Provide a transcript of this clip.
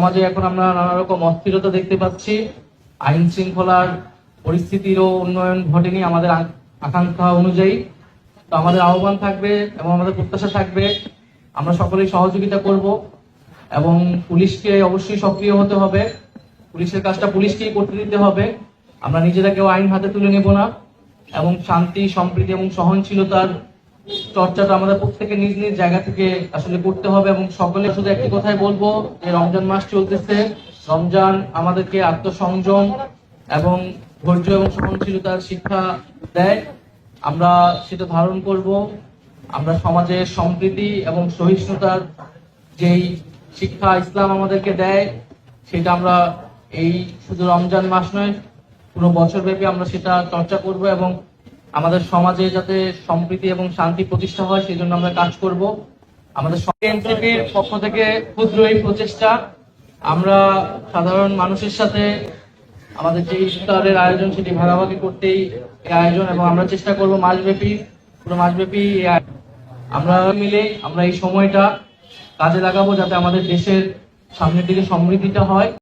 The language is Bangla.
সমাজে এখন আমরা নানা রকম অস্থিরতা দেখতে পাচ্ছি, আইন শৃঙ্খলার পরিস্থিতিরও উন্নয়ন ঘটেনি আমাদের আকাঙ্ক্ষা অনুযায়ী। তো আমাদের আহ্বান থাকবে এবং আমাদের প্রত্যাশা থাকবে আমরা সকলেই সহযোগিতা করব এবং পুলিশকে অবশ্যই সক্রিয় হতে হবে, পুলিশের কাজটা পুলিশকেই করতে দিতে হবে। আমরা নিজেরা কেউ আইন হাতে তুলে নেব না এবং শান্তি, সম্প্রীতি এবং সহনশীলতার চর্চাটা আমাদের প্রত্যেকের নিজ নিজ জায়গা থেকে আসলে করতে হবে। এবং সকলে শুধু একটি কথাই বলবো যে রমজান মাস চলতেছে, রমজান আমাদেরকে আত্মসংযম এবং ধৈর্য এবং সহনশীলতার শিক্ষা দেয়। আমরা সেটা ধারণ করব। আমরা সমাজের সম্প্রীতি এবং সহিষ্ণুতার যেই শিক্ষা ইসলাম আমাদেরকে দেয় সেটা আমরা এই শুধু রমজান মাস নয়, পুরো বছর ব্যাপী আমরা সেটা চর্চা করব এবং আমাদের সমাজে যাতে সম্প্রীতি এবং শান্তি প্রতিষ্ঠা হয় সেই জন্য আমরা কাজ করব। আমাদের এনসিপির পক্ষ থেকে ক্ষুদ্র এই প্রচেষ্টা, আমরা সাধারণ মানুষের সাথে আমাদের যে ইফতারের আয়োজন সেটি ভাগাভাগি করতেই এই আয়োজন, এবং আমরা চেষ্টা করব পুরো মাসব্যাপী আমরা মিলে আমরা এই সময়টা কাজে লাগাবো যাতে আমাদের দেশের সামনের দিকে সমৃদ্ধিটা হয়।